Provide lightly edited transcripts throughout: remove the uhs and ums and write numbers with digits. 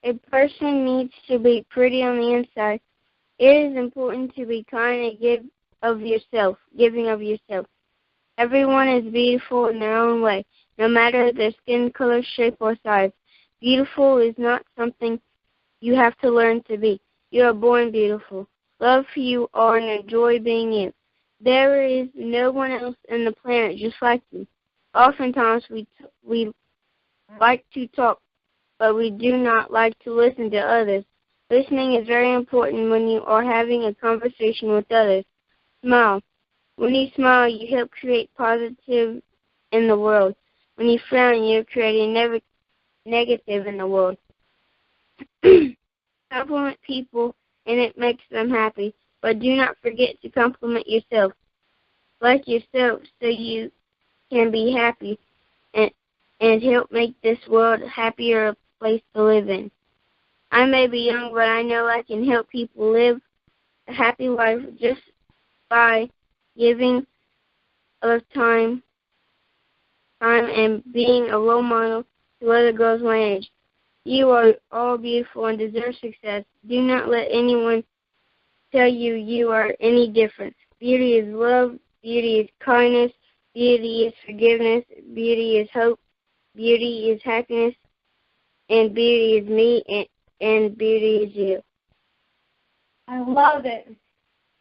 A person needs to be pretty on the inside. It is important to be kind and giving of yourself. Everyone is beautiful in their own way, no matter their skin color, shape, or size. Beautiful is not something you have to learn to be. You are born beautiful. Love who you are and enjoy being you. There is no one else on the planet just like you. Oftentimes we like to talk, but we do not like to listen to others. Listening is very important when you are having a conversation with others. Smile. When you smile, you help create positive in the world. When you frown, you're creating negative in the world. Compliment people, and it makes them happy. But do not forget to compliment yourself. Like yourself so you can be happy and help make this world a happier place to live in. I may be young, but I know I can help people live a happy life just by giving of time and being a role model to other girls my age. You are all beautiful and deserve success. Do not let anyone tell you you are any different. Beauty is love. Beauty is kindness. Beauty is forgiveness. Beauty is hope. Beauty is happiness. And beauty is me, and beauty is you. I love it.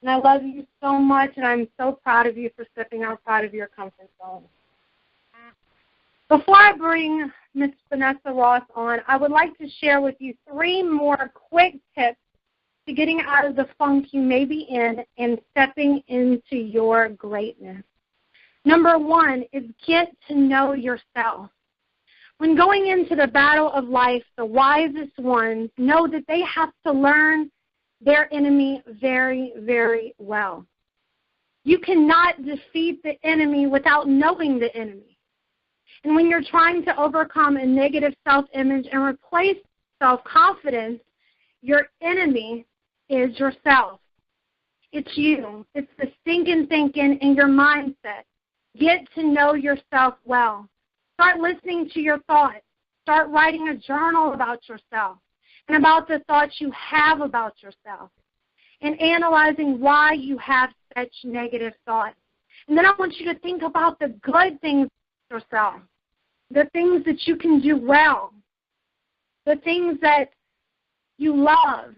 And I love you so much, and I'm so proud of you for stepping outside of your comfort zone. Before I bring Miss Vanessa Ross on, I would like to share with you 3 more quick tips to getting out of the funk you may be in and stepping into your greatness. Number 1 is get to know yourself. When going into the battle of life, the wisest ones know that they have to learn their enemy very, very well. You cannot defeat the enemy without knowing the enemy. And when you're trying to overcome a negative self-image and replace self-confidence, your enemy is yourself. It's you. It's the stinking thinking in your mindset. Get to know yourself well. Start listening to your thoughts. Start writing a journal about yourself and about the thoughts you have about yourself and analyzing why you have such negative thoughts. And then I want you to think about the good things about yourself, the things that you can do well, the things that you love,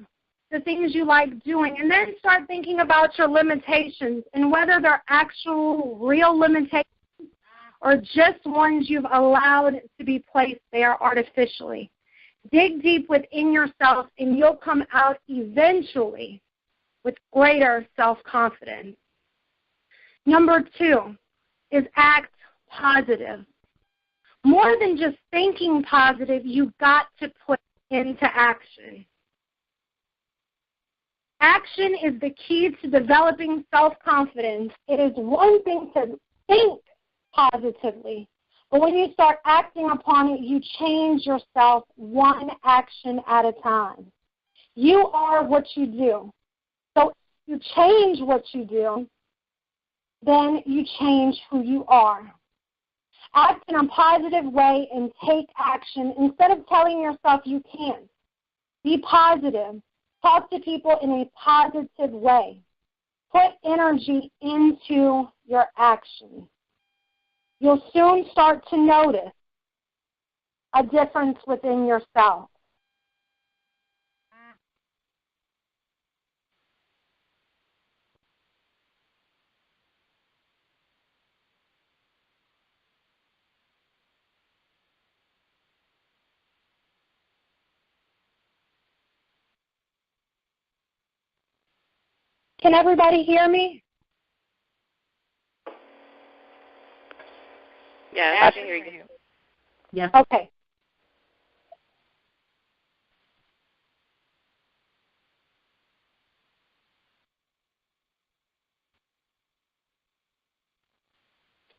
the things you like doing, and then start thinking about your limitations and whether they're actual, real limitations or just ones you've allowed to be placed there artificially. Dig deep within yourself, and you'll come out eventually with greater self-confidence. Number 2 is act positive. More than just thinking positive, you've got to put into action. Action is the key to developing self-confidence. It is one thing to think positively, but when you start acting upon it, you change yourself one action at a time. You are what you do. So if you change what you do, then you change who you are. Act in a positive way and take action instead of telling yourself you can't. Be positive. Talk to people in a positive way. Put energy into your action. You'll soon start to notice a difference within yourself. Can everybody hear me? Yeah, I can hear you. Yeah. Okay.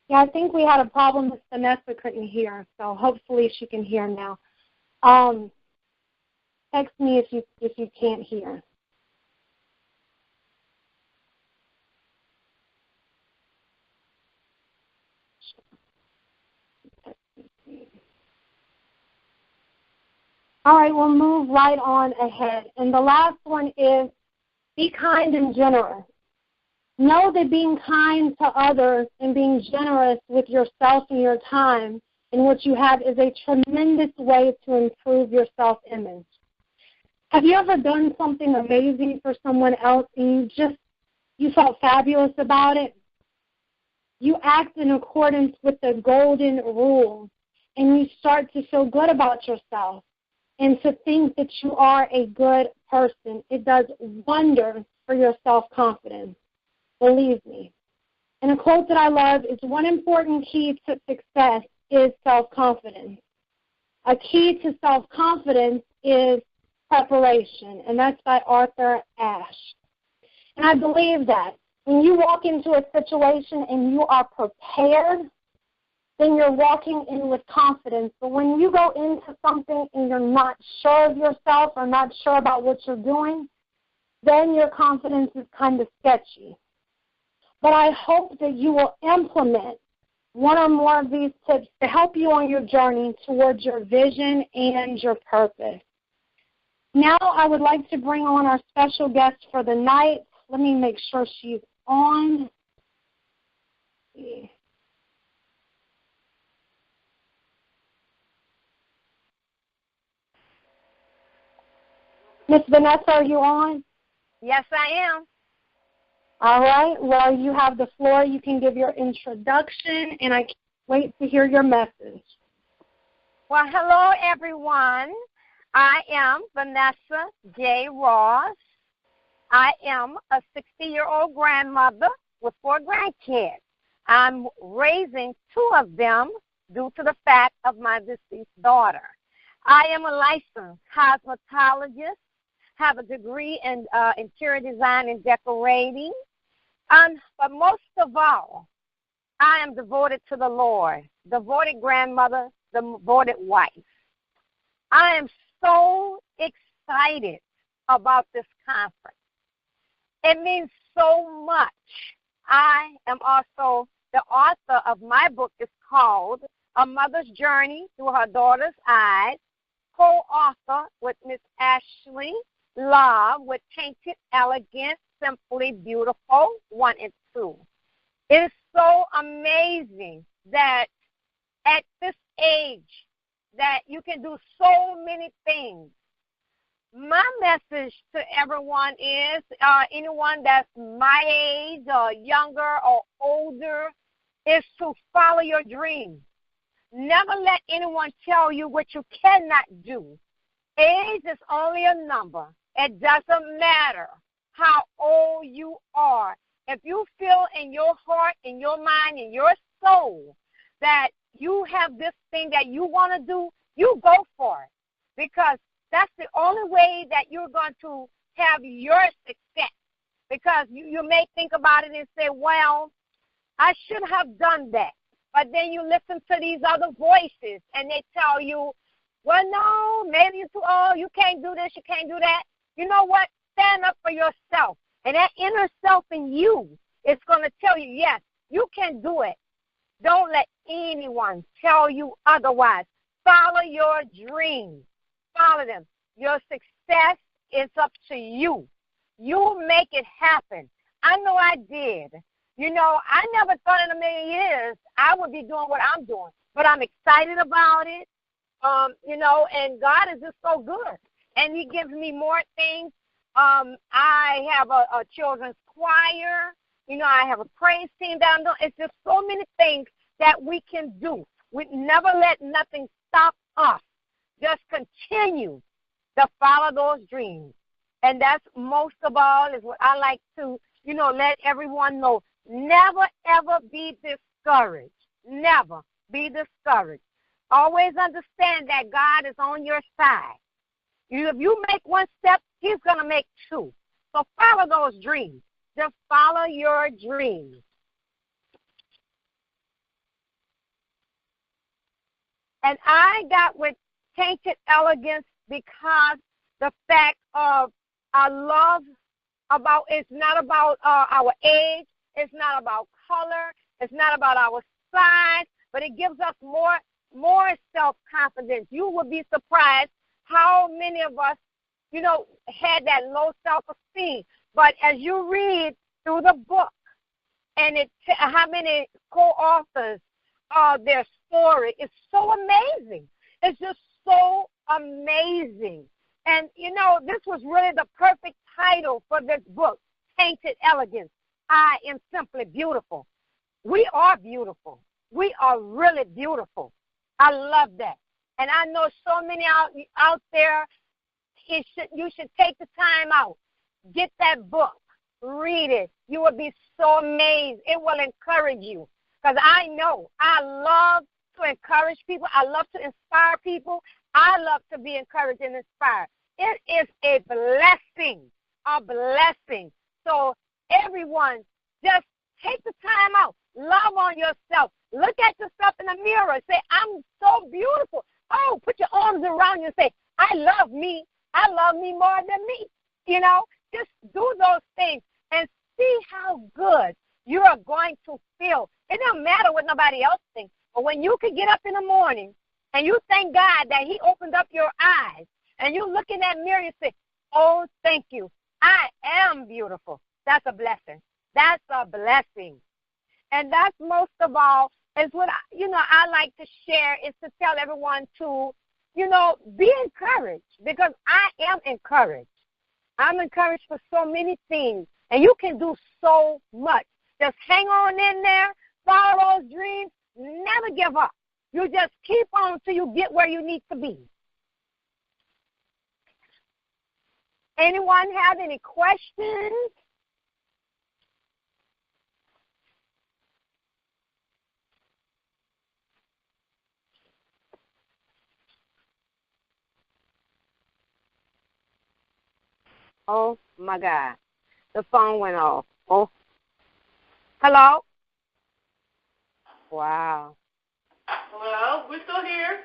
Yeah, I think we had a problem with Vanessa couldn't hear, so hopefully she can hear now. Text me if you can't hear. All right, we'll move right on ahead. And the last one is be kind and generous. Know that being kind to others and being generous with yourself and your time and what you have is a tremendous way to improve your self-image. Have you ever done something amazing for someone else and you felt fabulous about it? You act in accordance with the golden rule, and you start to feel good about yourself and to think that you are a good person. It does wonders for your self-confidence. Believe me. And a quote that I love is, one important key to success is self-confidence. A key to self-confidence is preparation, and that's by Arthur Ashe. And I believe that when you walk into a situation and you are prepared, then you're walking in with confidence. But when you go into something and you're not sure of yourself or not sure about what you're doing, then your confidence is kind of sketchy. But I hope that you will implement one or more of these tips to help you on your journey towards your vision and your purpose. Now I would like to bring on our special guest for the night. Let me make sure she's on. Miss Vanessa, are you on? Yes, I am. All right. Well, you have the floor. You can give your introduction, and I can't wait to hear your message. Well, hello, everyone. I am Vanessa J. Ross. I am a 60-year-old grandmother with 4 grandkids. I'm raising 2 of them due to the fact of my deceased daughter. I am a licensed cosmetologist, have a degree in interior design and decorating. But most of all, I am devoted to the Lord, devoted grandmother, devoted wife. I am so excited about this conference. It means so much. I am also the author of my book. It's called A Mother's Journey Through Her Daughter's Eyes, co-author with Miss Ashley Love with Tainted Elegance, Simply Beautiful, 1 and 2. It is so amazing that at this age that you can do so many things. My message to everyone is, anyone that's my age or younger or older, is to follow your dreams. Never let anyone tell you what you cannot do. Age is only a number. It doesn't matter how old you are. If you feel in your heart, in your mind, in your soul that you have this thing that you want to do, you go for it. Because that's the only way that you're going to have your success. Because you may think about it and say, well, I should have done that. But then you listen to these other voices and they tell you, well, no, maybe you're too old, you can't do this, you can't do that. You know what? Stand up for yourself. And that inner self in you is going to tell you, yes, you can do it. Don't let anyone tell you otherwise. Follow your dreams. Follow them. Your success is up to you. You make it happen. I know I did. You know, I never thought in a million years I would be doing what I'm doing. But I'm excited about it, you know, and God is just so good. And he gives me more things. I have a children's choir. You know, I have a praise team down there. It's just so many things that we can do. We never let nothing stop us. Just continue to follow those dreams. And that's most of all is what I like to, you know, let everyone know. Never, ever be discouraged. Never be discouraged. Always understand that God is on your side. If you make 1 step, he's going to make 2. So follow those dreams. Just follow your dreams. And I got with Tainted Elegance because the fact of our love about, it's not about our age, it's not about color, it's not about our size, but it gives us more self-confidence. You will be surprised how many of us, had that low self-esteem. But as you read through the book, and how many co-authors, their story is so amazing. It's just so amazing. And, this was really the perfect title for this book, Tainted Elegance. I Am Simply Beautiful. We are beautiful. We are really beautiful. I love that. And I know so many out there, you should take the time out. Get that book. Read it. You will be so amazed. It will encourage you. Because I know I love to encourage people. I love to inspire people. I love to be encouraged and inspired. It is a blessing. A blessing. So everyone, just take the time out. Love on yourself. Look at yourself in the mirror. Say, I'm so beautiful. Oh, put your arms around you and say, I love me. I love me more than me. Just do those things and see how good you are going to feel. It doesn't matter what nobody else thinks. But when you can get up in the morning and you thank God that he opened up your eyes and you look in that mirror and say, oh, thank you. I am beautiful. That's a blessing. That's a blessing. And that's most of all is what, I like to share is to tell everyone to, be encouraged because I am encouraged. I'm encouraged for so many things. And you can do so much. Just hang on in there, follow those dreams, never give up. You just keep on till you get where you need to be. Anyone have any questions? Oh, my God. The phone went off. Oh. Hello? Wow. Hello? We're still here.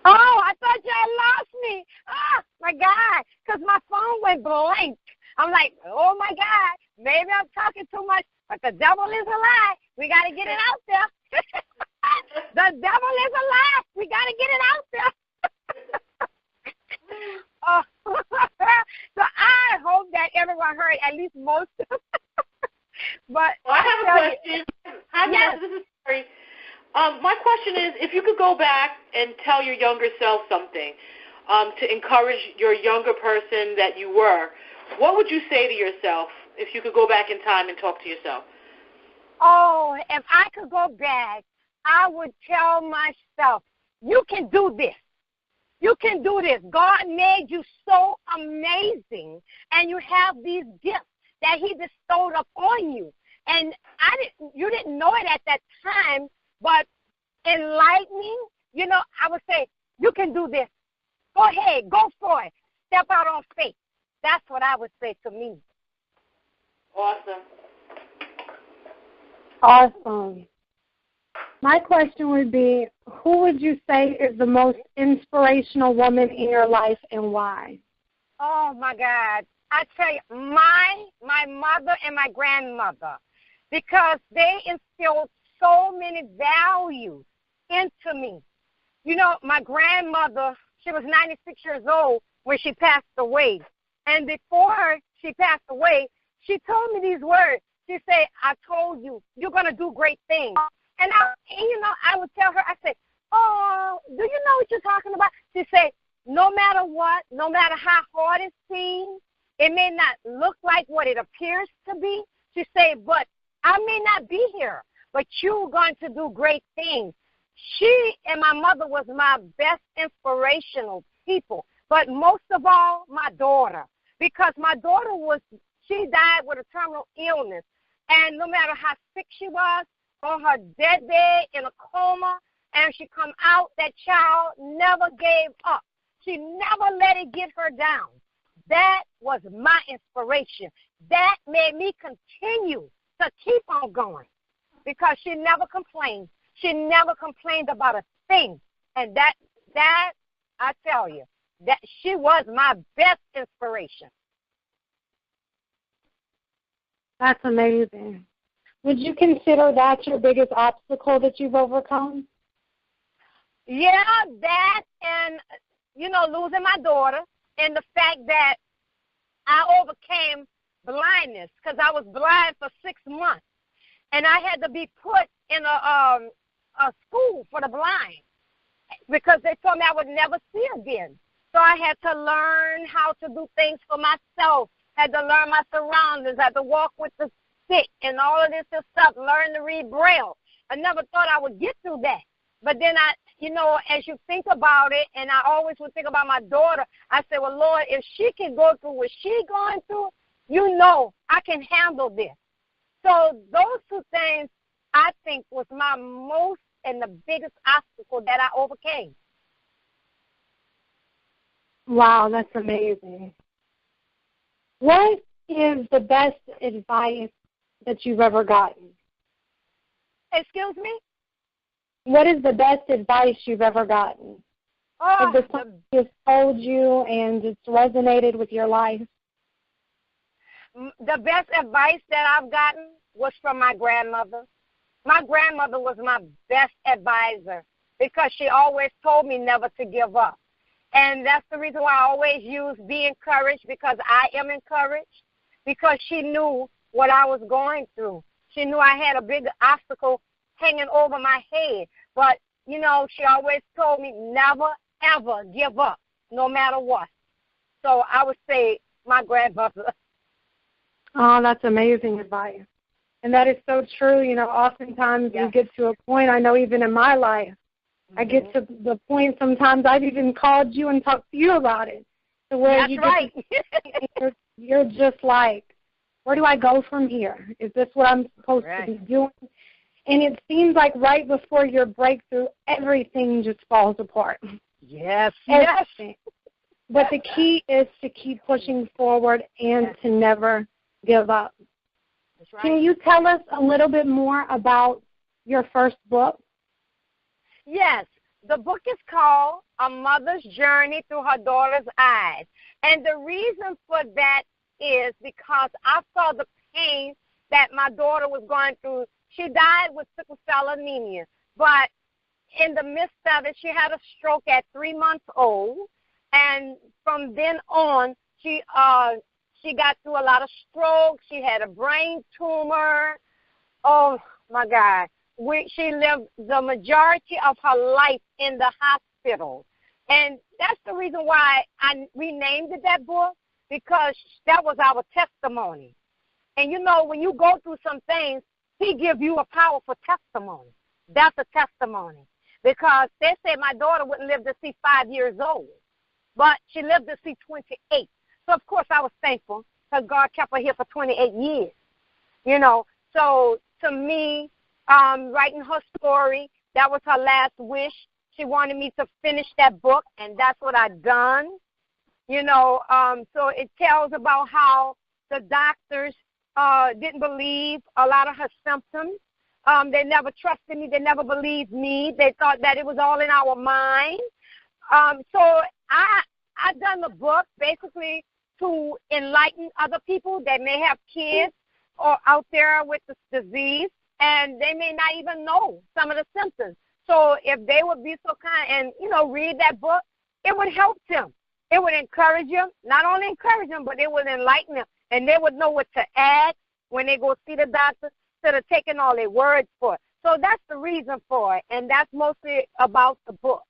Oh, I thought you had lost me. Oh, my God, because my phone went blank. I'm like, oh, my God, maybe I'm talking too much, but the devil is a lie. We got to get it out there. The devil is a lie. We got to get it out there. Oh, so I hope that everyone heard at least most of it. But I have a question. Hi, Vanessa. This is Terry. My question is, if you could go back and tell your younger self something to encourage your younger person that you were, what would you say to yourself if you could go back in time and talk to yourself? Oh, if I could go back, I would tell myself, you can do this. You can do this. God made you so amazing, and you have these gifts that he bestowed upon you. And you didn't know it at that time, but enlightening, I would say, you can do this. Go ahead. Go for it. Step out on faith. That's what I would say to me. Awesome. Awesome. My question would be, who would you say is the most inspirational woman in your life and why? Oh, my God. I tell you, my mother and my grandmother, because they instilled so many values into me. My grandmother, she was 96 years old when she passed away. And before she passed away, she told me these words. She said, I told you, you're going to do great things. And I would tell her, I said, oh, do you know what you're talking about? She said, no matter what, no matter how hard it seems, it may not look like what it appears to be. She said, but I may not be here, but you're going to do great things. She and my mother was my best inspirational people, but most of all, my daughter, because my daughter she died with a terminal illness, and no matter how sick she was, on her deathbed in a coma, and she come out, that child never gave up. She never let it get her down. That was my inspiration. That made me continue to keep on going because she never complained. She never complained about a thing. And that I tell you, that she was my best inspiration. That's amazing. Would you consider that your biggest obstacle that you've overcome? Yeah, that and losing my daughter, and the fact that I overcame blindness because I was blind for 6 months, and I had to be put in a school for the blind because they told me I would never see again. So I had to learn how to do things for myself, had to learn my surroundings, had to walk with the stick and all of this stuff, learn to read Braille. I never thought I would get through that. But then as you think about it, and I always would think about my daughter, I said, well, Lord, if she can go through what she's going through, I can handle this. So those two things, I think, was my most and the biggest obstacle that I overcame. Wow, that's amazing. What is the best advice that you've ever gotten? Excuse me? What is the best advice you've ever gotten? Like something just told you and it's resonated with your life? The best advice that I've gotten was from my grandmother. My grandmother was my best advisor because she always told me never to give up. And that's the reason why I always use be encouraged, because I am encouraged, because she knew what I was going through. She knew I had a big obstacle hanging over my head. But, she always told me never, ever give up, no matter what. So I would say my grandmother. Oh, that's amazing advice. And that is so true. Oftentimes we get to a point, I know even in my life, I get to the point sometimes I've even called you and talked to you about it. To where you're just like, where do I go from here? Is this what I'm supposed to be doing? And it seems like right before your breakthrough, everything just falls apart. Yes, everything. But the key is to keep pushing forward and to never give up. That's right. Can you tell us a little bit more about your first book? Yes. The book is called A Mother's Journey Through Her Daughter's Eyes. And the reason for that is because I saw the pain that my daughter was going through. She died with sickle cell anemia, but in the midst of it, she had a stroke at 3 months old, and from then on, she got through a lot of strokes. She had a brain tumor. Oh, my God. She lived the majority of her life in the hospital, and that's the reason why I renamed it that book, because that was our testimony. And, when you go through some things, He give you a powerful testimony. That's a testimony. Because they said my daughter wouldn't live to see 5 years old, but she lived to see 28. So, of course, I was thankful because God kept her here for 28 years. So to me, writing her story, that was her last wish. She wanted me to finish that book, and that's what I done. So it tells about how the doctors didn't believe a lot of her symptoms. They never trusted me. They never believed me. They thought that it was all in our mind. So I done the book basically to enlighten other people that may have kids or out there with this disease, and they may not even know some of the symptoms. So if they would be so kind and, read that book, it would help them. It would encourage them, not only encourage them, but it would enlighten them, and they would know what to add when they go see the doctor instead of taking all their words for it. So that's the reason for it, and that's mostly about the book.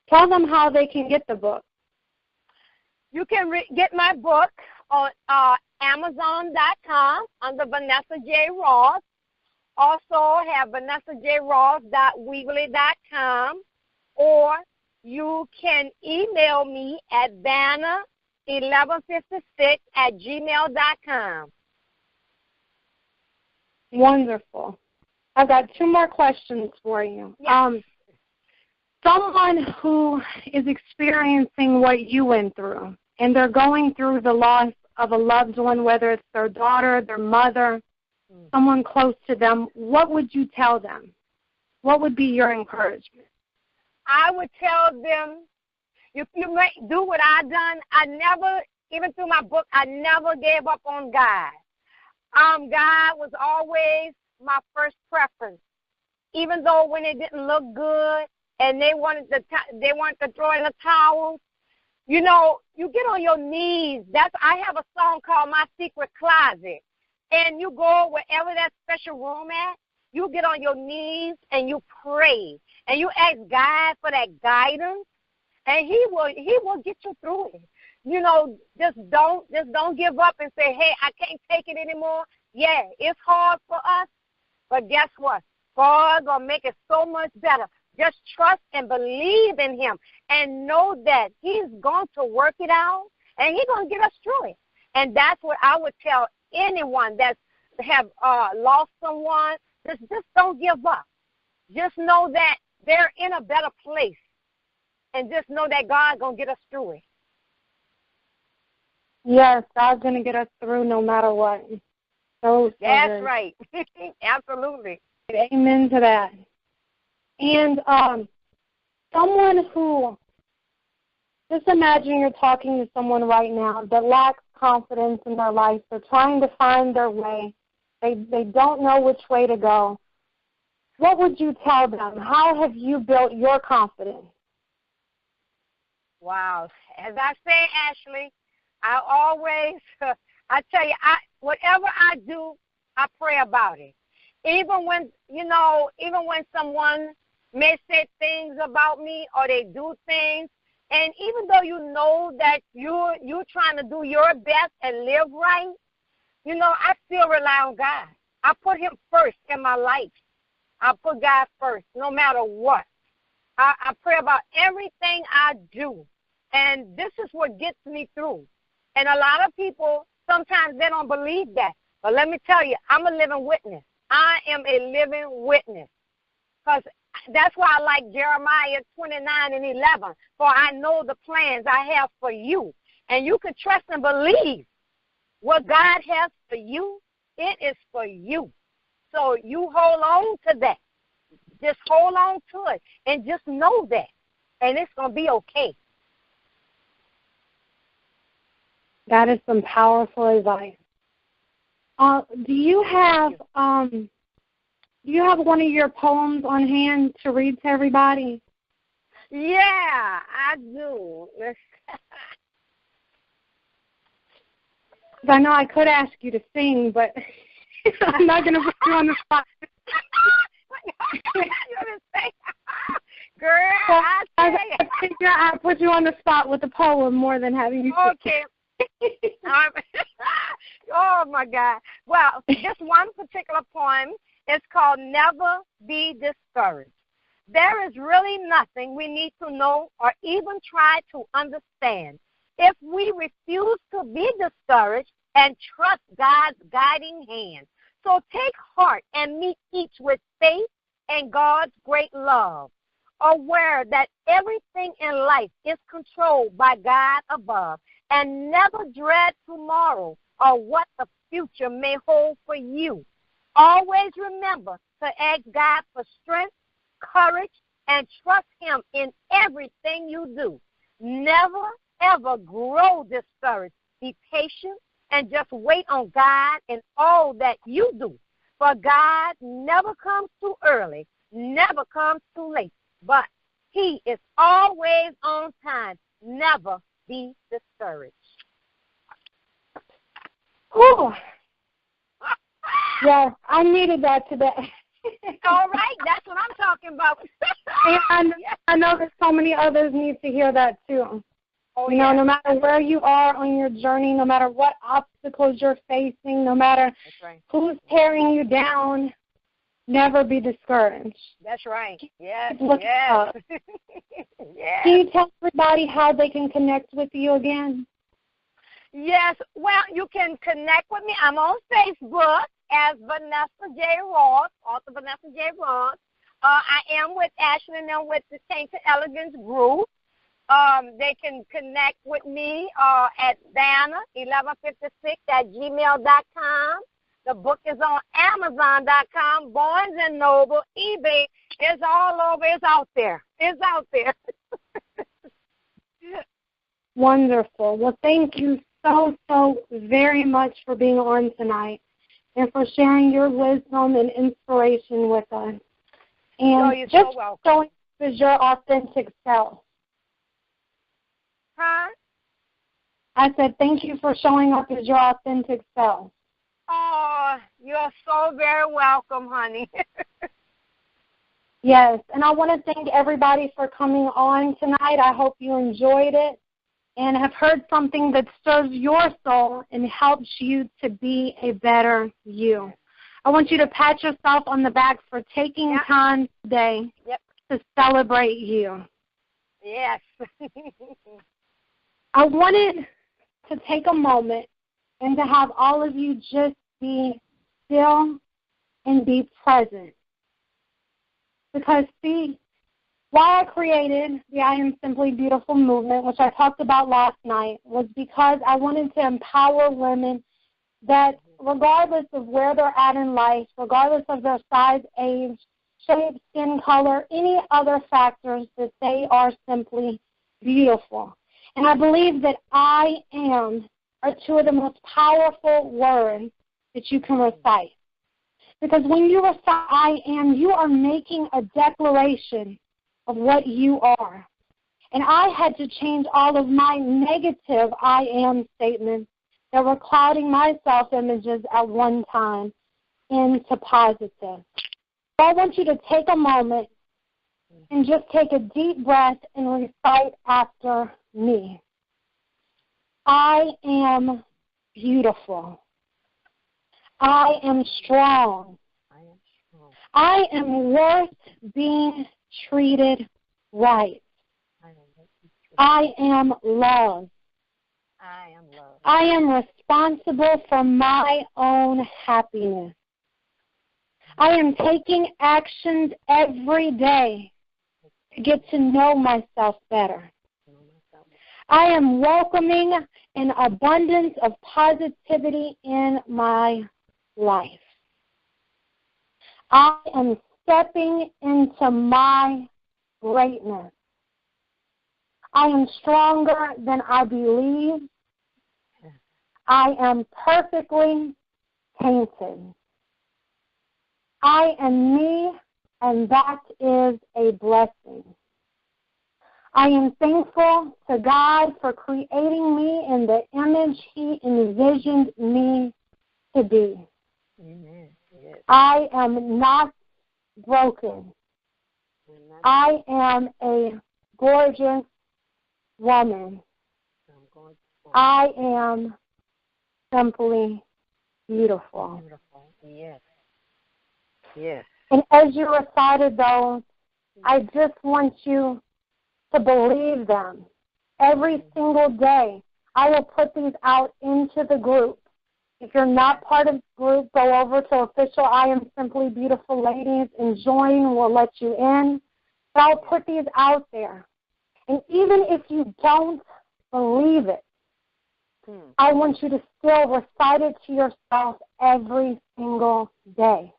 Tell them how they can get the book. You can get my book on Amazon.com under Vanessa J. Ross. Also have VanessaJRoss.weebly.com, or you can email me at vanna1156@gmail.com. Wonderful. I've got 2 more questions for you. Yes. Someone who is experiencing what you went through, and they're going through the loss of a loved one, whether it's their daughter, their mother, someone close to them, what would you tell them? What would be your encouragement? I would tell them, if you may do what I done, I never, even through my book, I never gave up on God. God was always my first preference. Even though when it didn't look good, and they wanted to throw in the towel. You know, you get on your knees. I have a song called My Secret Closet. And you go wherever that special room at, you get on your knees and you pray. And you ask God for that guidance, and He will get you through it. You know, just don't give up and say, hey, I can't take it anymore. Yeah, it's hard for us, but guess what? God's going to make it so much better. Just trust and believe in Him and know that He's going to work it out, and He's going to get us through it. And that's what I would tell anyone that have lost someone. Just don't give up. Just know that they're in a better place, and just know that God's going to get us through it. Yes, God's going to get us through no matter what. So That's good. right. Absolutely. Amen to that. And someone who, just imagine you're talking to someone right now that lacks confidence in their life. They're trying to find their way. They don't know which way to go. What would you tell them? How have you built your confidence? Wow. As I say, Ashley, I always, I tell you, whatever I do, I pray about it. Even when someone may say things about me or they do things, and even though you know that you're trying to do your best and live right, you know, I still rely on God. I put Him first in my life. I put God first, no matter what. I pray about everything I do, and this is what gets me through. And a lot of people, sometimes they don't believe that. But let me tell you, I'm a living witness. I am a living witness. Because that's why I like Jeremiah 29:11. For I know the plans I have for you. And you can trust and believe what God has for you. It is for you. So you hold on to that. Just hold on to it. And just know that. And it's going to be okay. That is some powerful advice. Do you have one of your poems on hand to read to everybody? Yeah, I do. I know I could ask you to sing, but I'm not going to put you on the spot. Girl, I figure I'll put you on the spot with a poem more than having you sing. Okay. Oh, my God. Well, just one particular poem is called Never Be Discouraged. There is really nothing we need to know or even try to understand if we refuse to be discouraged and trust God's guiding hand. So take heart and meet each with faith and God's great love, aware that everything in life is controlled by God above, and never dread tomorrow or what the future may hold for you. Always remember to ask God for strength, courage, and trust Him in everything you do. Never, ever grow discouraged. Be patient and just wait on God in all that you do. For God never comes too early, never comes too late, but He is always on time. Never be discouraged. Ooh. Yes, I needed that today. All right, that's what I'm talking about. And I know that so many others need to hear that too. Oh, you know, no matter where you are on your journey, no matter what obstacles you're facing, no matter who's tearing you down, never be discouraged. That's right. Yes. Yes. Yes. Can you tell everybody how they can connect with you again? Yes. Well, you can connect with me. I'm on Facebook as Vanessa J. Ross, author Vanessa J. Ross. I am with Ashley and I'm with the Tainted Elegance group. They can connect with me at Vanna1156@gmail.com. The book is on Amazon.com, Barnes & Noble, eBay. It's all over. It's out there. It's out there. Wonderful. Well, thank you so very much for being on tonight and for sharing your wisdom and inspiration with us. And you're so welcome. as your authentic self. Huh? I said, thank you for showing up as your authentic self. Oh, you're so very welcome, honey. Yes, and I want to thank everybody for coming on tonight. I hope you enjoyed it and have heard something that stirs your soul and helps you to be a better you. I want you to pat yourself on the back for taking time today to celebrate you. Yes. I wanted to take a moment and to have all of you just be still and be present. Because, see, why I created the I Am Simply Beautiful movement, which I talked about last night, was because I wanted to empower women that regardless of where they're at in life, regardless of their size, age, shape, skin color, any other factors, that they are simply beautiful. And I believe that I am are two of the most powerful words that you can recite. Because when you recite I am, you are making a declaration of what you are. And I had to change all of my negative I am statements that were clouding my self-images at one time into positive. So I want you to take a moment and just take a deep breath and recite after me. I am beautiful. I am strong. I am worth being treated right. I am loved. I am responsible for my own happiness. I am taking actions every day to get to know myself better. I am welcoming an abundance of positivity in my life. I am stepping into my greatness. I am stronger than I believe. I am perfectly tainted. I am me, and that is a blessing. I am thankful to God for creating me in the image He envisioned me to be. Amen. Yes. I am not broken. I am a gorgeous woman. I am simply beautiful. Yes. Yes. And as you recited those, I just want you to believe them. Every single day, I will put these out into the group. If you're not part of the group, go over to official I Am Simply Beautiful Ladies and join. We'll let you in. But I'll put these out there. And even if you don't believe it, I want you to still recite it to yourself every single day.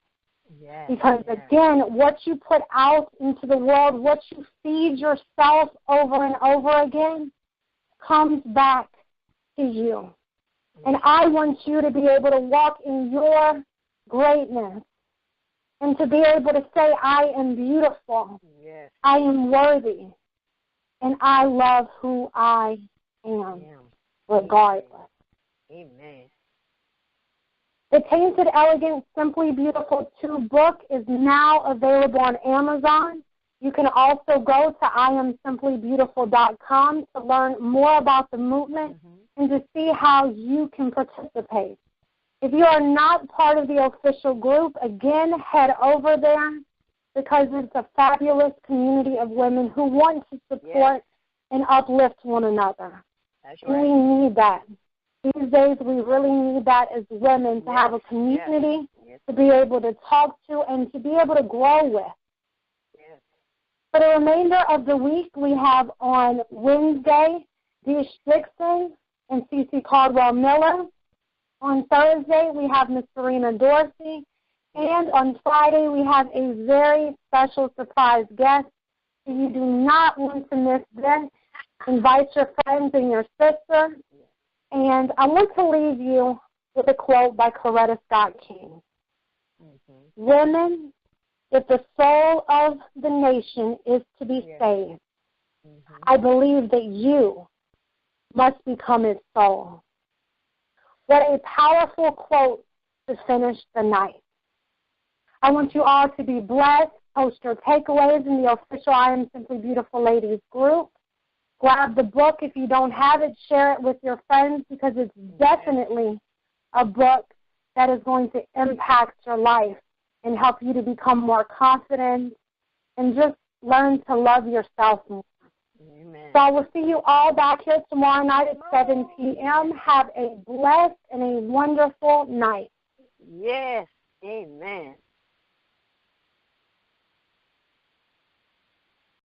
Yes. Because, again, what you put out into the world, what you feed yourself over and over again, comes back to you. And I want you to be able to walk in your greatness and to be able to say, I am beautiful, yes. I am worthy, and I love who I am, regardless. Amen. The Tainted Elegance, Simply Beautiful 2 book is now available on Amazon. You can also go to IAmSimplyBeautiful.com to learn more about the movement and to see how you can participate. If you are not part of the official group, again, head over there because it's a fabulous community of women who want to support and uplift one another. That's and right. we need that. These days, we really need that as women to have a community to be able to talk to and to be able to grow with. Yes. For the remainder of the week, we have on Wednesday, Dish Dixon and Cece Caldwell-Miller. On Thursday, we have Miss Serena Dorsey. And on Friday, we have a very special surprise guest. So you do not want to miss this. Invite your friends and your sister. And I want to leave you with a quote by Coretta Scott King. Women, that the soul of the nation is to be saved, I believe that you must become its soul. What a powerful quote to finish the night. I want you all to be blessed. Post your takeaways in the official I Am Simply Beautiful Ladies group. Grab the book. If you don't have it, share it with your friends, because it's definitely a book that is going to impact your life and help you to become more confident and just learn to love yourself more. Amen. So I will see you all back here tomorrow night at 7 p.m. Have a blessed and a wonderful night. Yes. Amen.